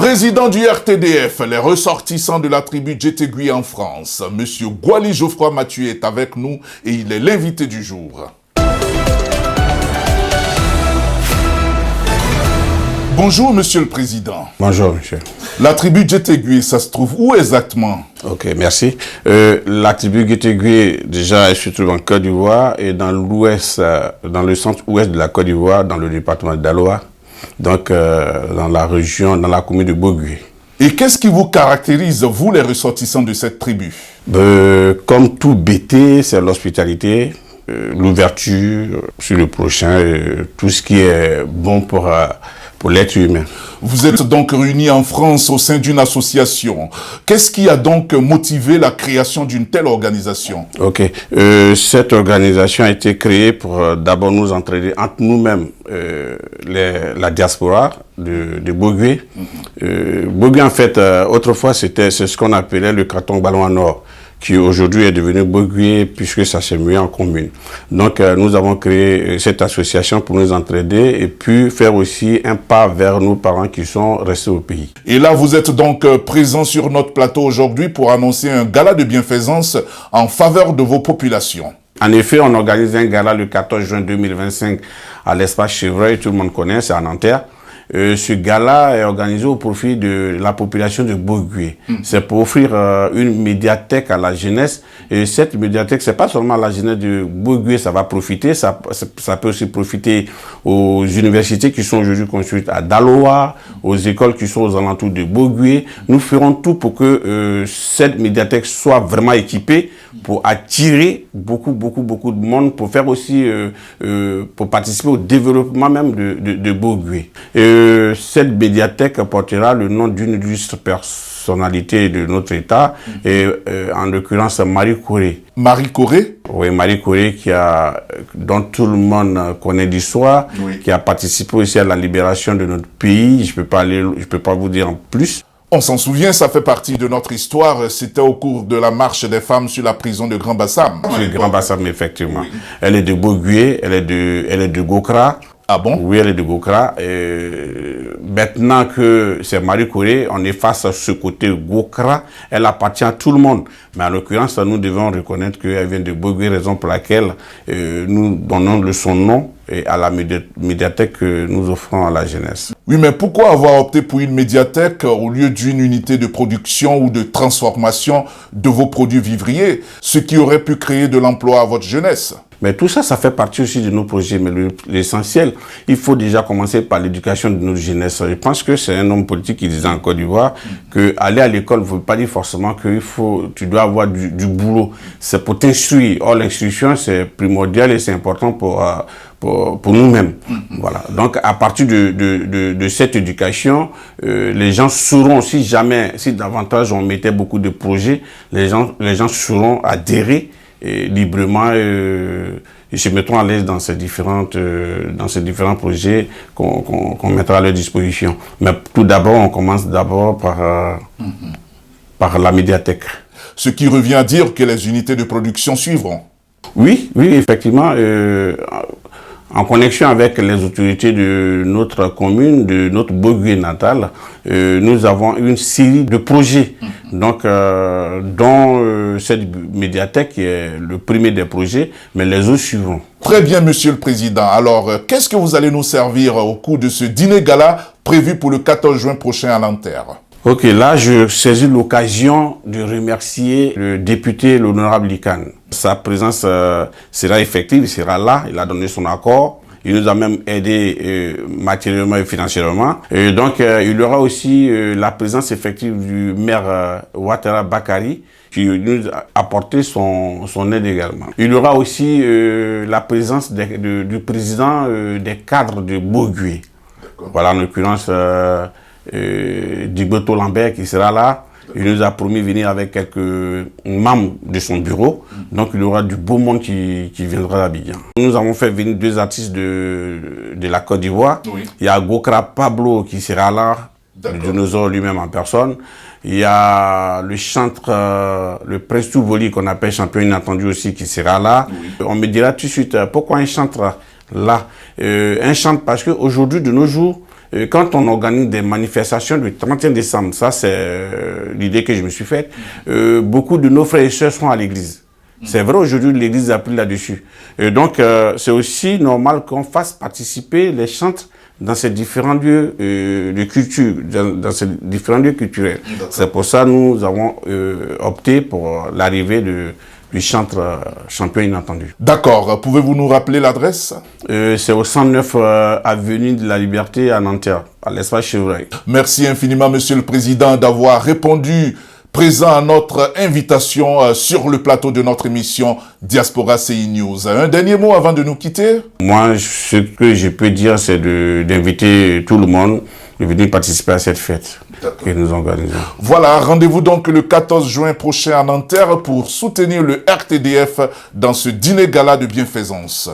Président du RTDF, les ressortissants de la tribu Djetégui en France, M. Gwali Geoffroy Mathieu est avec nous et il est l'invité du jour. Bonjour, Monsieur le Président. Bonjour, monsieur. La tribu Djetégui, ça se trouve où exactement? Ok, merci. La tribu Djetégui, déjà, elle se trouve en Côte d'Ivoire et dans l'ouest, dans le centre-ouest de la Côte d'Ivoire, dans le département d'Aloa, donc dans la région, dans la commune de Bogui. Et qu'est-ce qui vous caractérise, vous, les ressortissants de cette tribu? Comme tout BT, c'est l'hospitalité, l'ouverture sur le prochain, tout ce qui est bon pour l'être humain. Vous êtes donc réunis en France au sein d'une association. Qu'est-ce qui a donc motivé la création d'une telle organisation? Ok. Cette organisation a été créée pour d'abord nous entraider entre nous-mêmes, la diaspora de Bogui. Bogui, en fait, autrefois, c'est ce qu'on appelait le canton Ballon Nord, qui aujourd'hui est devenu Bogui puisque ça s'est mis en commune. Donc nous avons créé cette association pour nous entraider et puis faire aussi un pas vers nos parents qui sont restés au pays. Et là, vous êtes donc présent sur notre plateau aujourd'hui pour annoncer un gala de bienfaisance en faveur de vos populations. En effet, on organise un gala le 14 juin 2025 à l'espace Chevreuil, tout le monde connaît, c'est à Nanterre. Ce gala est organisé au profit de la population de Bogui. C'est pour offrir une médiathèque à la jeunesse. Et cette médiathèque, c'est pas seulement la jeunesse de Bogui, ça va profiter, ça peut aussi profiter aux universités qui sont aujourd'hui construites à Daloa, aux écoles qui sont aux alentours de Bogui. Nous ferons tout pour que cette médiathèque soit vraiment équipée pour attirer beaucoup de monde, pour faire aussi, pour participer au développement même de Bogui. Cette médiathèque portera le nom d'une illustre personnalité de notre État, et en l'occurrence Marie Corée. Marie Corée? Oui, Marie Corée dont tout le monde connaît l'histoire, oui, qui a participé aussi à la libération de notre pays. Je peux pas vous dire en plus. On s'en souvient, ça fait partie de notre histoire. C'était au cours de la marche des femmes sur la prison de Grand Bassam. Sur Grand Bassam, effectivement. Oui. Elle est de Bogui, elle est de Gokra. Ah bon? Oui, elle est de Gokra. Maintenant que c'est Marie Corée, on efface ce côté Gokra. Elle appartient à tout le monde. Mais en l'occurrence, nous devons reconnaître qu'elle vient de Bogui, raison pour laquelle nous donnons son nom à la médiathèque que nous offrons à la jeunesse. Oui, mais pourquoi avoir opté pour une médiathèque au lieu d'une unité de production ou de transformation de vos produits vivriers, ce qui aurait pu créer de l'emploi à votre jeunesse? Mais tout ça, ça fait partie aussi de nos projets. Mais l'essentiel, il faut déjà commencer par l'éducation de notre jeunesse. Je pense que c'est un homme politique qui disait en Côte d'Ivoire que aller à l'école ne veut pas dire forcément que tu dois avoir du boulot. C'est pour t'instruire. Or, l'instruction, c'est primordial et c'est important pour nous-mêmes. Voilà. Donc, à partir de cette éducation, les gens sauront, si davantage on mettait beaucoup de projets, les gens sauront adhérer librement et se mettront à l'aise dans ces différents projets qu'on mettra à leur disposition. Mais tout d'abord, on commence d'abord par la médiathèque. Ce qui revient à dire que les unités de production suivront. Oui, effectivement. En connexion avec les autorités de notre commune, de notre Bogui natal, nous avons une série de projets, donc dont cette médiathèque qui est le premier des projets, mais les autres suivront. Très bien, Monsieur le Président. Alors, qu'est-ce que vous allez nous servir au cours de ce dîner gala prévu pour le 14 juin prochain à Nanterre? Ok, là, je saisis l'occasion de remercier le député, l'honorable Likan. Sa présence sera effective, il sera là, il a donné son accord. Il nous a même aidé matériellement et financièrement. Et donc, il y aura aussi la présence effective du maire Ouattara Bakari, qui nous a apporté son aide également. Il y aura aussi la présence du président des cadres de Bogui. Voilà, en l'occurrence, Digboto Lambert qui sera là. Il nous a promis de venir avec quelques membres de son bureau. Donc, il y aura du beau monde qui viendra d'Abidjan. Nous avons fait venir 2 artistes de la Côte d'Ivoire. Oui. Il y a Gokra Pablo qui sera là, le dinosaure lui-même en personne. Il y a le chantre, le Prince Touvoli qu'on appelle champion inattendu aussi qui sera là. Oui. On me dira tout de suite pourquoi un chantre là. Un chantre parce qu'aujourd'hui, de nos jours, quand on organise des manifestations le 31 décembre, ça c'est l'idée que je me suis faite, beaucoup de nos frères et sœurs sont à l'église. C'est vrai, aujourd'hui, l'église a pris là-dessus. Donc, c'est aussi normal qu'on fasse participer les chantres dans ces différents lieux de culture, dans ces différents lieux culturels. C'est pour ça que nous avons opté pour l'arrivée du chantre champion inattendu. D'accord. Pouvez-vous nous rappeler l'adresse? C'est au 109 avenue de la Liberté à Nanterre, à l'espace Chevreuil. Merci infiniment, Monsieur le Président, d'avoir répondu présent à notre invitation sur le plateau de notre émission Diaspora CI News. Un dernier mot avant de nous quitter? Moi, ce que je peux dire, c'est d'inviter tout le monde de venir participer à cette fête que nous organisons. Voilà, rendez-vous donc le 14 juin prochain à Nanterre pour soutenir le RTDF dans ce dîner gala de bienfaisance.